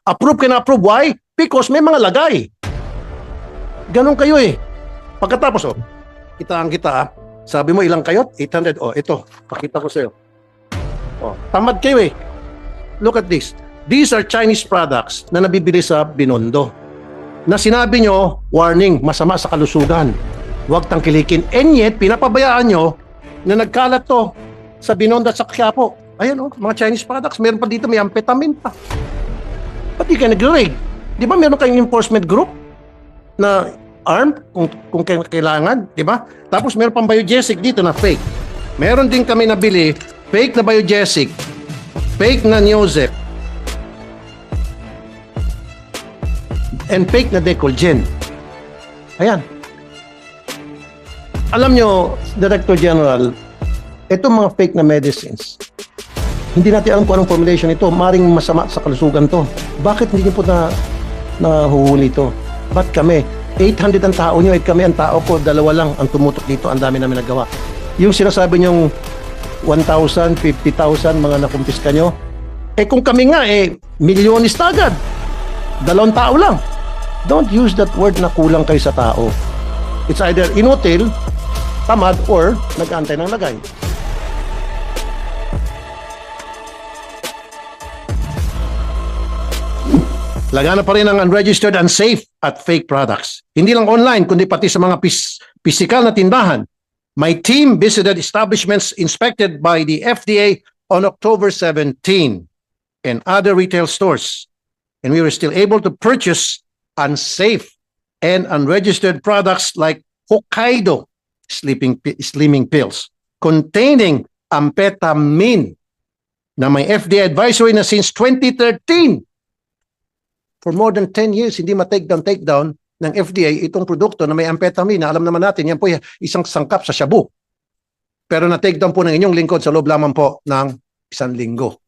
Approve ka na approve. Why? Because may mga lagay. Ganon kayo eh. Pagkatapos, kitaan kita. Sabi mo ilang kayo? 800. Ito. Pakita ko sa'yo. Tamad kayo eh. Look at this. These are Chinese products na nabibili sa Binondo. Na sinabi nyo, warning, masama sa kalusugan. Huwag tangkilikin. And yet, pinapabayaan nyo na nagkalat to sa Binondo at sa Quiapo. Ayan mga Chinese products. Meron pa dito, may amphetamine pa. Pati ka nag-reg. Di ba meron kayong enforcement group na armed kung kailangan? Di ba? Tapos meron pang biogesic dito na fake. Meron din kami nabili, fake na biogesic, fake na Neosep, and fake na Decolgen. Ayan. Alam nyo, Director General, itong mga fake na medicines, hindi natin alam kung anong formulation ito. Maring masama sa kalusugan to. Bakit hindi nyo po nahuhuli ito? Ba't kami? 800 ang tao nyo, kami ang tao ko, 2 lang ang tumutok dito. Ang dami namin nagawa. Yung sinasabi nyong 1,000, 50,000 mga nakumpiska nyo, kung kami nga, milyonis na agad. 2 tao lang. Don't use that word na kulang kayo sa tao. It's either inutil, tamad, or nag-aantay ng lagay. Lagana pa rin ang unregistered, unsafe at fake products. Hindi lang online, kundi pati sa mga pisikal na tindahan. My team visited establishments inspected by the FDA on October 17 and other retail stores. And we were still able to purchase unsafe and unregistered products like Hokkaido slimming pills containing amphetamine na may FDA advisory na since 2013. For more than 10 years, hindi ma-takedown ng FDA itong produkto na may amphetamine. Alam naman natin, yan po isang sangkap sa shabu. Pero na-takedown po ng inyong lingkod sa loob lamang po ng 1 linggo.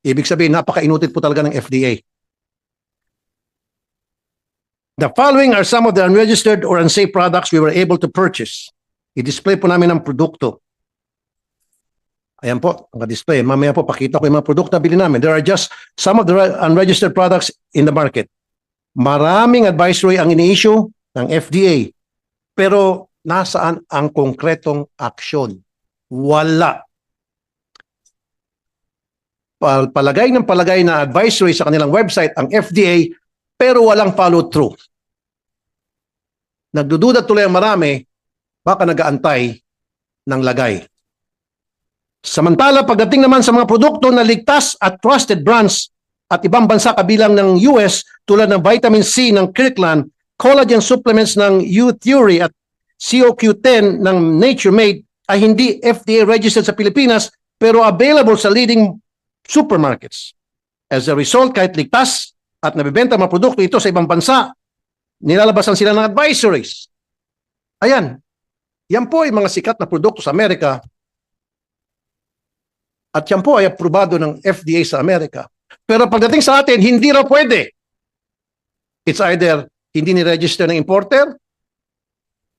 Ibig sabihin, napaka-inutit po talaga ng FDA. The following are some of the unregistered or unsafe products we were able to purchase. I-display po namin ang produkto. Ayan po, ang display. Mamaya po, pakita ko yung mga produkto na bili namin. There are just some of the unregistered products in the market. Maraming advisory ang ini-issue ng FDA. Pero nasaan ang konkretong aksyon? Wala. Palagay ng palagay na advisory sa kanilang website ang FDA, pero walang follow-through. Nagdududa tuloy ang marami, baka nag-aantay ng lagay. Samantala, pagdating naman sa mga produkto na ligtas at trusted brands at ibang bansa kabilang ng US tulad ng vitamin C ng Kirkland, collagen supplements ng U-Theory at CoQ10 ng Nature Made ay hindi FDA registered sa Pilipinas pero available sa leading supermarkets. As a result, kahit ligtas at nabibenta mga produkto ito sa ibang bansa, nilalabasan sila ng advisories. Ayan. Yan po ay mga sikat na produkto sa Amerika. At yan po ay aprobado ng FDA sa Amerika. Pero pagdating sa atin, hindi raw pwede. It's either hindi ni-register ng importer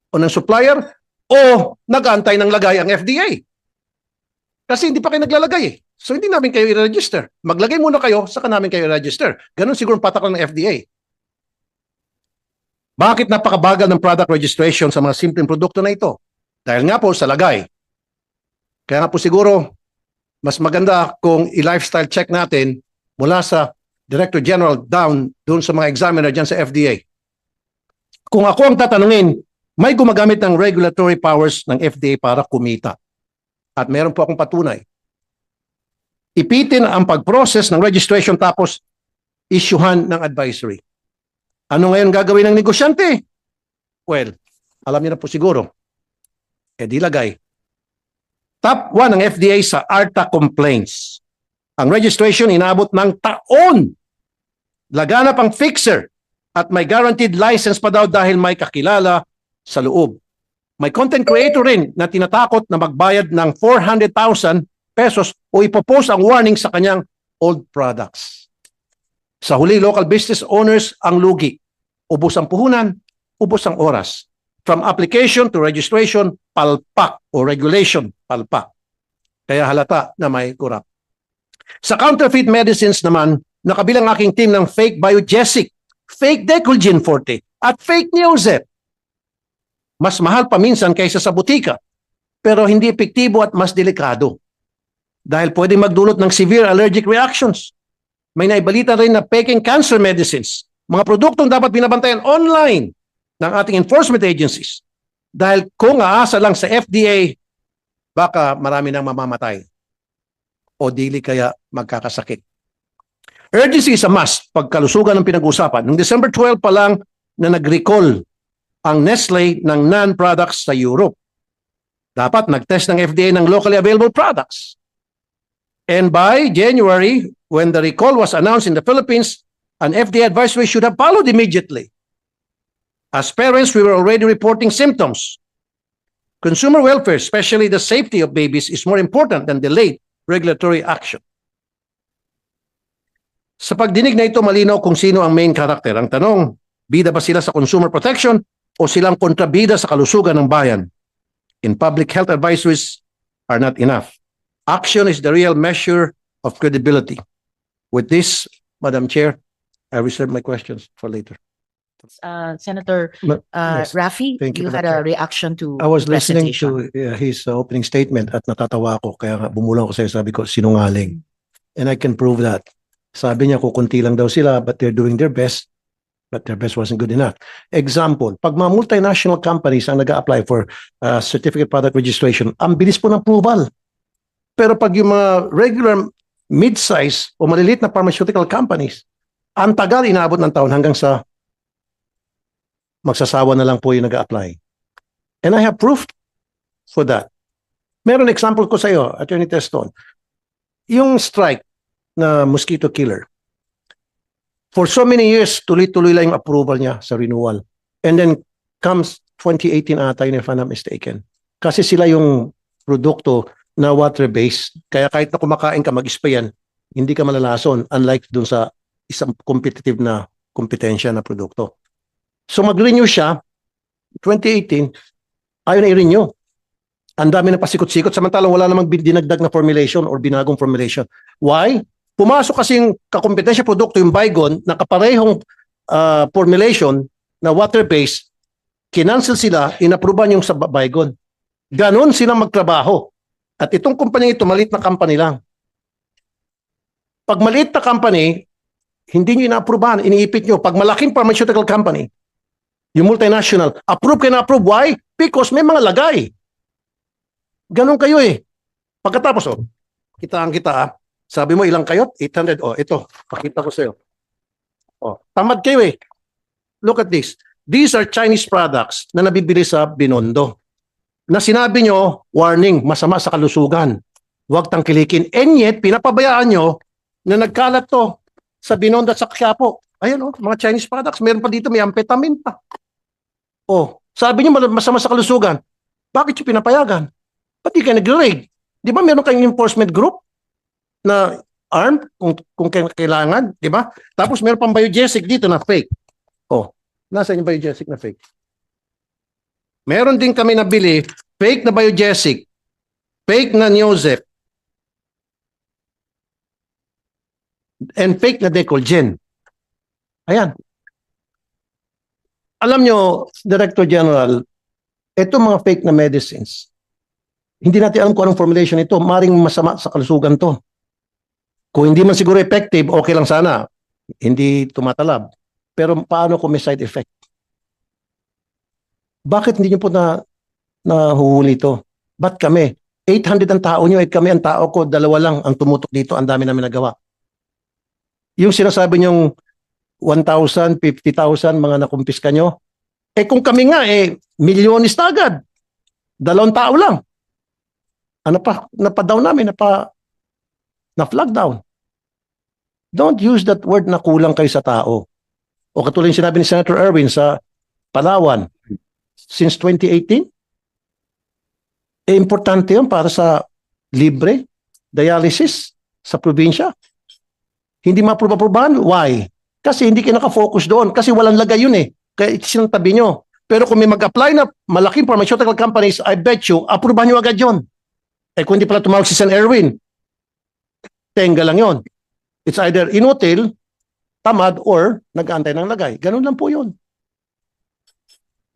o ng supplier o nag-aantay ng lagay ang FDA. Kasi hindi pa kayo naglalagay eh. So hindi namin kayo i-register. Maglagay muna kayo, saka namin kayo i-register. Ganon siguro patak ng FDA. Bakit napakabagal ng product registration sa mga simpleng produkto na ito? Dahil nga po sa lagay. Kaya nga po siguro, mas maganda kung i-lifestyle check natin mula sa Director General down doon sa mga examiner dyan sa FDA. Kung ako ang tatanungin, may gumagamit ng regulatory powers ng FDA para kumita. At meron po akong patunay. Ipitin ang pag-process ng registration tapos isyuhan ng advisory. Ano ngayon gagawin ng negosyante? Well, alam niyo na po siguro. Di lagay. Top 1 ng FDA sa ARTA complaints. Ang registration inabot ng taon. Laganap ang fixer at may guaranteed license pa daw dahil may kakilala sa loob. May content creator rin na tinatakot na magbayad ng 400,000 pesos o ipopost ang warning sa kanyang old products. Sa huli, local business owners ang lugi. Ubos ang puhunan, ubos ang oras. From application to registration, palpak o regulation, palpak. Kaya halata na may kurap. Sa counterfeit medicines naman, nakabilang aking team ng fake Biogesic, fake Decolgen Forte, at fake Neosep. Mas mahal pa minsan kaysa sa butika, pero hindi epektibo at mas delikado. Dahil pwedeng magdulot ng severe allergic reactions. May naibalita rin na peking cancer medicines, mga produktong dapat binabantayan online ng ating enforcement agencies. Dahil kung aasa lang sa FDA, baka marami nang mamamatay o dili kaya magkakasakit. Urgency is a must pagkalusugan ng pinag-usapan. Noong December 12 pa lang na nag-recall ang Nestle ng non-products sa Europe. Dapat nag-test ng FDA ng locally available products. And by January, when the recall was announced in the Philippines, an FDA advisory should have followed immediately. As parents, we were already reporting symptoms. Consumer welfare, especially the safety of babies, is more important than delayed regulatory action. Sa pagdinig na ito, malinaw kung sino ang main character. Ang tanong, bida ba sila sa consumer protection o silang kontrabida sa kalusugan ng bayan? In public health advisories are not enough. Action is the real measure of credibility. With this, Madam Chair, I reserve my questions for later. Senator Yes. Raffy, Thank you, you had Madam a reaction to I was the listening presentation. to his opening statement at natatawa ako kaya nga bumulang ko sa'yo, sabi ko sinungaling. And I can prove that. Sabi niya kukunti lang daw sila but they're doing their best, but their best wasn't good enough. Example, pag mga multinational companies ang nag-a-apply for certificate product registration, ang bilis po ng approval. Pero pag yung mga regular mid-size o maliliit na pharmaceutical companies, ang tagal inaabot ng taon hanggang sa magsasawa na lang po yung nag-a-apply. And I have proof for that. Meron example ko sa iyo, Attorney Teston. Yung strike na mosquito killer. For so many years, tuloy-tuloy lang yung approval niya sa renewal. And then comes 2018 ata yun, if I'm not mistaken. Kasi sila yung produkto na water-based. Kaya kahit na kumakain ka, mag-spray yan, hindi ka malalason. Unlike dun sa isang competitive na kompetensya na produkto. So mag-renew siya, 2018, ayaw na i-renew. Ang dami na pasikot-sikot, samantalang wala namang dinagdag na formulation or binagong formulation. Why? Pumasok kasi yung kakompetensya produkto, yung Baygon, na kaparehong formulation na water-based, kinancel sila, inapruban yung sa Baygon. Ganon silang magtrabaho. At itong kumpanya ito, maliit na company lang. Pag maliit na company, hindi nyo inaaprubahan, iniipit nyo. Pag malaking pharmaceutical company, yung multinational, approve kayo na approve. Why? Because may mga lagay. Ganon kayo eh. Pagkatapos, kitaan kita. Sabi mo ilang kayo? 800. Ito, pakita ko sa'yo. Tamad kayo eh. Look at this. These are Chinese products na nabibili sa Binondo. Na sinabi nyo, warning, masama sa kalusugan. Huwag tangkilikin. And yet, pinapabayaan nyo na nagkalat to sa Binondo at sa Quiapo. Ayan mga Chinese products. Meron pa dito, may amphetamine pa. Sabi nyo masama sa kalusugan. Bakit yung pinapayagan? Ba't di kayo nag-raid? Di ba meron kayong enforcement group na armed kung kailangan? Di ba? Tapos meron pang Biogesic dito na fake. Nasaan yung Biogesic na fake? Meron din kami nabili, fake na Biogesic, fake na Neosep, and fake na Decolgen. Ayan. Alam nyo, Director General, ito mga fake na medicines, hindi natin alam kung anong formulation ito, maring masama sa kalusugan to. Kung hindi man siguro effective, okay lang sana. Hindi tumatalab. Pero paano kung may side effect? Bakit hindi nyo po nahuhuli ito? Ba't kami? 800 ang tao nyo, kami ang tao ko, 2 lang ang tumutok dito, ang dami namin nagawa. Yung sinasabi nyong 1,000, 50,000 mga nakumpiska nyo, kung kami nga, milyonis na agad. 2 tao lang. Napadown namin, na-flag down. Don't use that word na kulang kayo sa tao. O katulad yung sinabi ni Senator Erwin sa Palawan, since 2018, importante yun para sa libre dialysis sa probinsya. Hindi ma-approve-approvehan. Why? Kasi hindi kayo nakafocus doon. Kasi walang lagay yun eh. Kaya sinantabi nyo. Pero kung may mag-apply na malaking pharmaceutical companies, I bet you, approvehan nyo agad yun. Kung hindi pala tumawag si Sen. Erwin, tenga lang yun. It's either inutil, tamad, or nag-aantay ng lagay. Ganun lang po yun.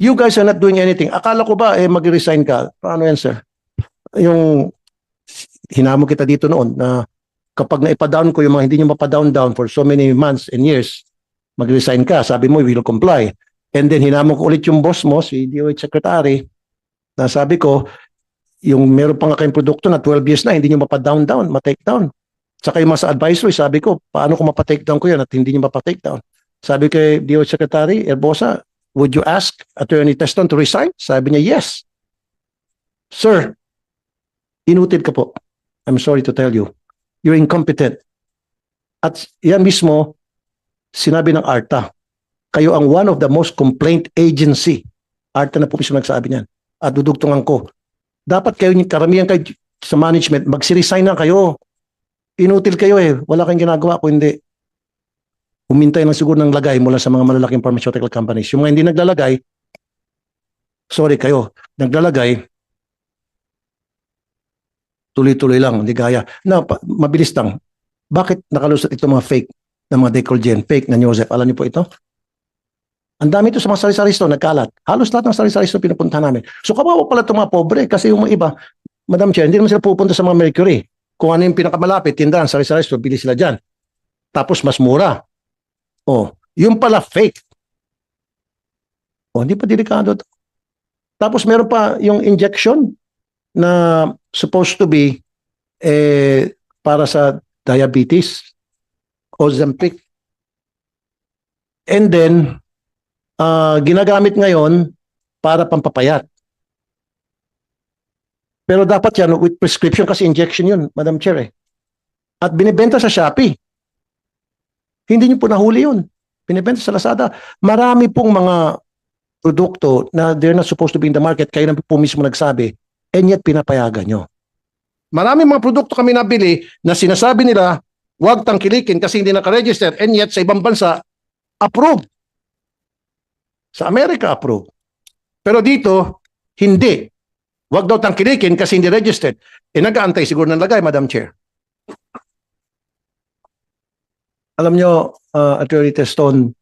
You guys are not doing anything. Akala ko ba mag-resign ka? Paano yan, sir? Yung hinamo kita dito noon na kapag naipa-down ko yung mga hindi nyo mapa-down for so many months and years, mag-resign ka. Sabi mo, we will comply. And then hinamo ko ulit yung boss mo, si DOH Secretary, na sabi ko, yung meron pa nga kayong produkto na 12 years na, hindi nyo mapa-down, ma-take down. Saka yung mga sa advisory, sabi ko, paano ko mapa-take down ko yan at hindi nyo mapa-take down? Sabi kay DOH Secretary, Herbosa, would you ask Attorney Teston to resign? Sabi niya, yes. Sir, inutil ka po. I'm sorry to tell you. You're incompetent. At yan mismo, sinabi ng ARTA, kayo ang one of the most complaint agency. ARTA na po mismo nagsabi niyan. At dudugtungan ko. Dapat kayo, karamihan kayo sa management, magsiresign na kayo. Inutil kayo eh. Wala kayong ginagawa kung hindi. Humintay lang siguro ng lagay mula sa mga malalaking pharmaceutical companies. Yung mga hindi naglalagay, sorry kayo, naglalagay, tuloy-tuloy lang, hindi gaya. Na, mabilis lang. Bakit nakalusot ito mga fake na mga Decolgen, fake na Joseph? Alam niyo po ito? Ang dami ito sa mga sari-sari store, nagkalat. Halos lahat ng sari-sari store pinupuntahan namin. So kawawa pala itong mga pobre kasi yung mga iba, Madam Chair, hindi naman sila pupunta sa mga Mercury. Kung ano yung pinakamalapit, tindahan, sari-sari store, bili sila dyan. Tapos mas mura. Oh, yung pala fake. Oh, hindi pa delikado ito. Tapos meron pa yung injection na supposed to be para sa diabetes, Ozempic. And then, ginagamit ngayon para pampapayat. Pero dapat yan with prescription kasi injection yun, Madam Chair. At binibenta sa Shopee. Hindi niyo po nahuli yun. Binibenta sa Lazada. Marami pong mga produkto na they're not supposed to be in the market. Kayo na po mismo nagsabi. And yet pinapayagan nyo. Maraming mga produkto kami nabili na sinasabi nila huwag tangkilikin kasi hindi nakaregister. And yet sa ibang bansa, approved. Sa Amerika, approved. Pero dito, hindi. Huwag daw tangkilikin kasi hindi registered. Nag-aantay siguro ng lagay, Madam Chair. Alam nyo, Attorney Teston,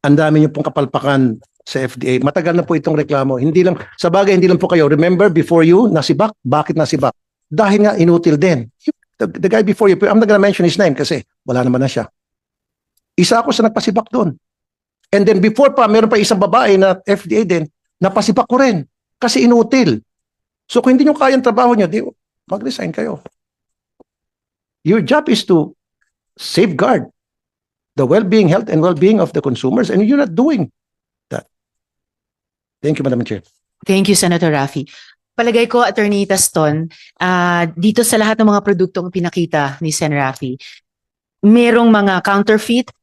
ang dami nyo pong kapalpakan sa FDA. Matagal na po itong reklamo. Hindi lang, sa bagay, hindi lang po kayo. Remember, before you, nasibak. Bakit nasibak? Dahil nga inutil din. The guy before you, I'm not gonna mention his name kasi wala naman na siya. Isa ako sa nagpasibak doon. And then before pa, meron pa isang babae na FDA din, napasibak ko rin. Kasi inutil. So kung hindi nyo kayang trabaho nyo, mag-resign kayo. Your job is to safeguard the well-being, health, and well-being of the consumers, and you're not doing that. Thank you, Madam Chair. Thank you, Senator Raffy. Palagay ko, Attorney Taston, dito sa lahat ng mga produktong pinakita ni Sen. Raffy, merong mga counterfeit,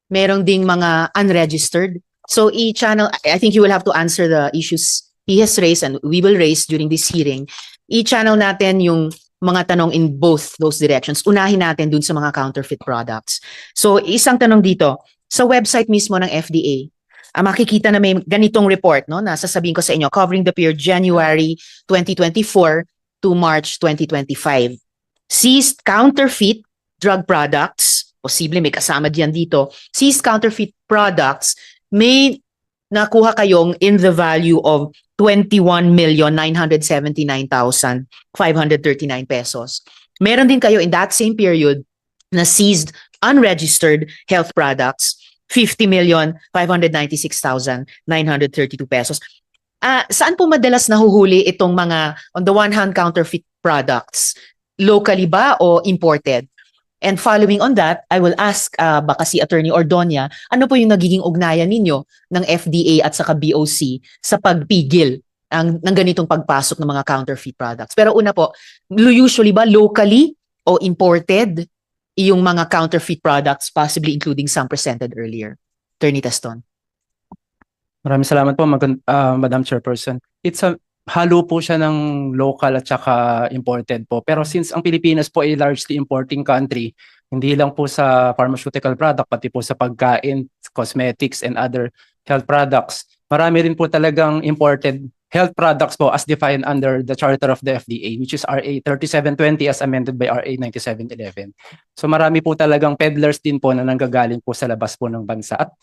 merong ding mga unregistered. So i-channel, I think you will have to answer the issues he has raised and we will raise during this hearing. I-channel natin yung mga tanong in both those directions. Unahin natin dun sa mga counterfeit products. So isang tanong dito, sa website mismo ng FDA, makikita na may ganitong report, no, na sasabihin ko sa inyo, covering the period January 2024 to March 2025. Seized counterfeit drug products, posible may kasama diyan dito, seized counterfeit products, may nakuha kayong in the value of 21,979,539 pesos. Meron din kayo in that same period na seized unregistered health products, 50,596,932 pesos. Saan po madalas nahuhuli itong mga, on the one hand, counterfeit products? Locally ba o imported? And following on that, I will ask baka si Attorney Ordonia, ano po yung nagiging ugnayan ninyo ng FDA at saka BOC sa pagpigil ng ganitong pagpasok ng mga counterfeit products? Pero una po, usually ba locally o imported yung mga counterfeit products, possibly including some presented earlier? Attorney Taston. Maraming salamat po, Madam Chairperson. Halo po siya ng local at saka imported po. Pero since ang Pilipinas po ay largely importing country, hindi lang po sa pharmaceutical product, pati po sa pagkain, cosmetics, and other health products, marami rin po talagang imported health products po as defined under the charter of the FDA, which is RA 3720 as amended by RA 9711. So marami po talagang peddlers din po na nanggagaling po sa labas po ng bansa. At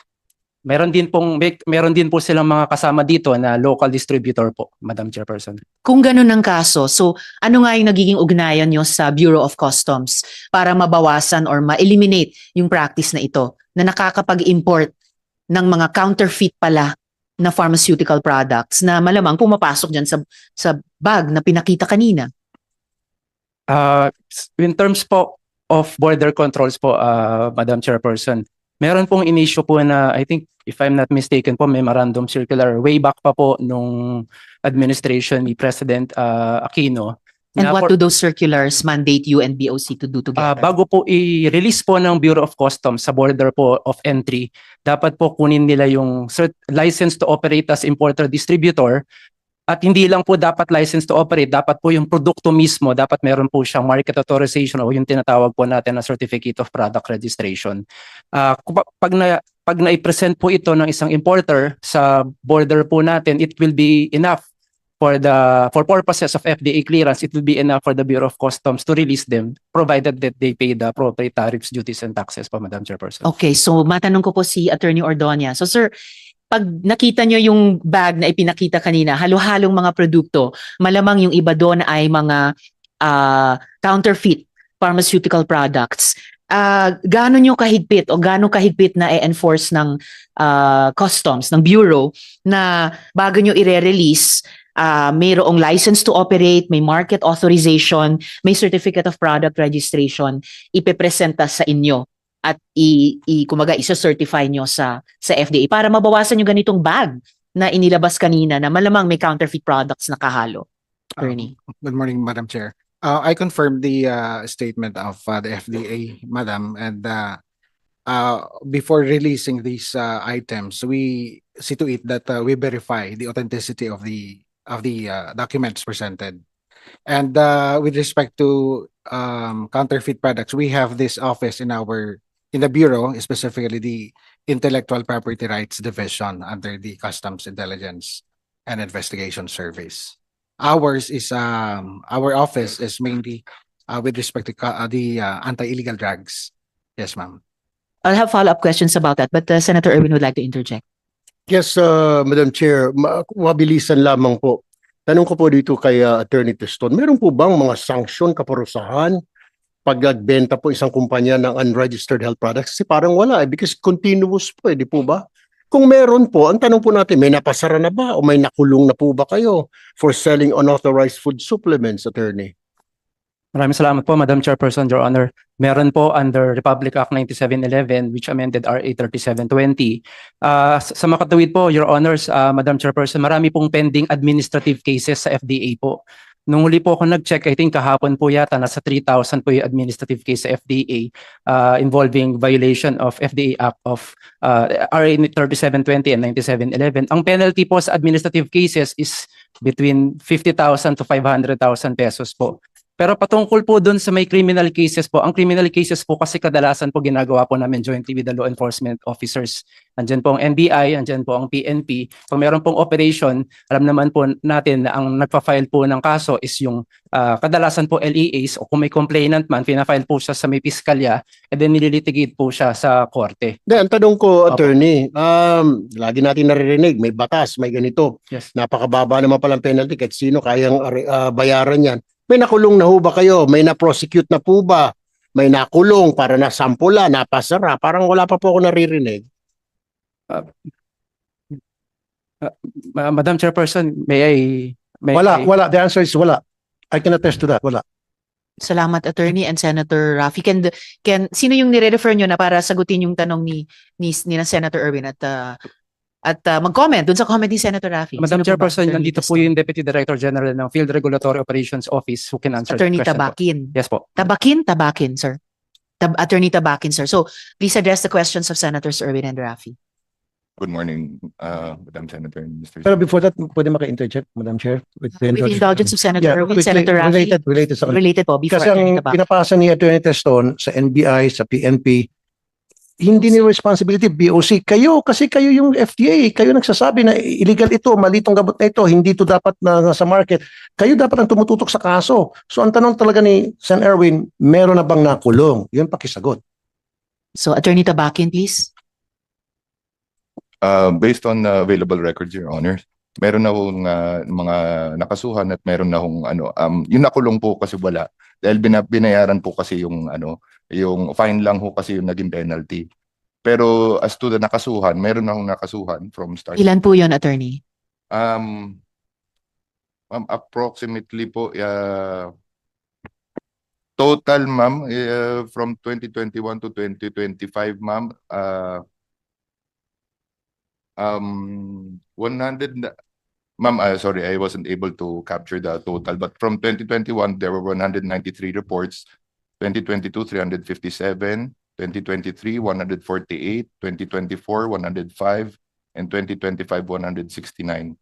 meron din po silang mga kasama dito na local distributor po, Madam Chairperson. Kung ganun ang kaso, so ano nga yung nagiging ugnayan nyo sa Bureau of Customs para mabawasan or ma-eliminate yung practice na ito na nakakapag-import ng mga counterfeit pala na pharmaceutical products na malamang pumapasok dyan sa bag na pinakita kanina? In terms po of border controls po, Madam Chairperson, meron pong in-issue po na, I think, if I'm not mistaken po, memorandum circular way back pa po nung administration ni President Aquino. And na what for- do those circulars mandate you and BOC to do together? Bago po i-release po ng Bureau of Customs sa border po of entry, dapat po kunin nila yung license to operate as importer-distributor. At hindi lang po dapat license to operate, dapat po yung produkto mismo, dapat meron po siyang market authorization o yung tinatawag po natin na Certificate of Product Registration. Pag na-present po ito ng isang importer sa border po natin, it will be enough for purposes of FDA clearance, it will be enough for the Bureau of Customs to release them, provided that they pay the appropriate tariffs, duties, and taxes po, Madam Chairperson. Okay, so matanong ko po si Attorney Ordonia. So sir, pag nakita nyo yung bag na ipinakita kanina, halo-halong mga produkto, malamang yung iba doon ay mga counterfeit pharmaceutical products. Gaano nyo kahigpit o gaano kahigpit na i-enforce ng customs, ng bureau, na bago nyo i-release, mayroong license to operate, may market authorization, may certificate of product registration, ipepresenta sa inyo at kumaga isa-certify nyo sa FDA para mabawasan yung ganitong bag na inilabas kanina na malamang may counterfeit products na kahalo. Attorney. Good morning, Madam Chair. I confirm the statement of the FDA, Madam, and before releasing these items, we see to it that we verify the authenticity of the documents presented. And with respect to counterfeit products, we have this office in the Bureau, specifically the Intellectual Property Rights Division under the Customs Intelligence and Investigation Service. Our office is mainly with respect to the anti-illegal drugs. Yes, ma'am. I'll have follow-up questions about that, but Senator Erwin would like to interject. Yes, Madam Chair, mabilisan lamang po. Tanong ko po dito kay Attorney Teston, meron po bang mga sanksyon, kaparusahan pag nagbenta po isang kumpanya ng unregistered health products? Kasi parang wala because continuous po di po ba? Kung meron po, ang tanong po natin, may napasara na ba o may nakulong na po ba kayo for selling unauthorized food supplements, Attorney? Maraming salamat po, Madam Chairperson, Your Honor. Meron po under Republic Act 9711, which amended RA 3720. Sa makatuwid po, Your Honors, Madam Chairperson, marami pong pending administrative cases sa FDA po. Nung huli po ako nag-check, I think kahapon po yata, nasa 3,000 po yung administrative case sa FDA involving violation of FDA Act of RA 3720 and 9711. Ang penalty po sa administrative cases is between 50,000 to 500,000 pesos po. Pero patungkol po doon sa may criminal cases po, ang criminal cases po kasi kadalasan po ginagawa po namin jointly with the law enforcement officers. Andyan po ang NBI, andyan po ang PNP. Kung meron pong operation, alam naman po natin na ang nagpa-file po ng kaso is yung kadalasan po LEAs o kung may complainant man, pina-file po siya sa may piskalya and then nililitigate po siya sa korte. Ang tanong ko, Attorney, lagi natin naririnig, may batas, may ganito. Yes. Napakababa naman palang penalty kahit sino kayang bayaran yan. May nakulong na ho ba kayo? May na-prosecute na po ba? May nakulong para nasampula, napasara? Parang wala pa po ako naririnig. Madam Chairperson, Wala. The answer is wala. I can attest to that. Wala. Salamat, Attorney and Senator Raffy. Sino yung nire-refer nyo na para sagutin yung tanong ni Senator Erwin at mag-comment dun sa comment ni Senator Raffy? Madam Sino po ba? Chairperson, Attorney nandito po Teston. yung Deputy Director General ng Field Regulatory Operations Office who can answer Attorney the question po. Tabakin. Yes po. Tabakin, sir. Attorney Tabakin, sir. So, please address the questions of Senators Erwin and Raffy. Good morning, Madam Senator and Mr. Pero before that, pwede maka-interject, Madam Chair? With With the indulgence of Senator Yeah, Erwin, quickly, Senator Raffy. related sa Related po, before Kasi ang Attorney Tabakin. pinapasa ni Attorney Teston sa NBI, sa PNP, hindi niyo responsibility, BOC. Kayo, kasi kayo yung FDA, kayo nagsasabi na illegal ito, mali itong gamot na ito, hindi ito dapat na nasa market. Kayo dapat ang tumututok sa kaso. So ang tanong talaga ni Sen. Erwin, meron na bang nakulong? Yun pakisagot. So, Attorney Tabakin, please. Based on available records, Your Honor, meron na hong mga nakasuhan at meron na hong yung nakulong po kasi wala. Dahil binayaran po kasi yung fine lang ho kasi yung naging penalty. Pero as to the nakasuhan, meron na hong nakasuhan from start. Ilan po yon, Attorney? Approximately po, total, ma'am, from 2021 to 2025, ma'am, 100, ma'am, sorry, I wasn't able to capture the total, but from 2021, there were 193 reports, 2022, 357, 2023, 148, 2024, 105, and 2025, 169.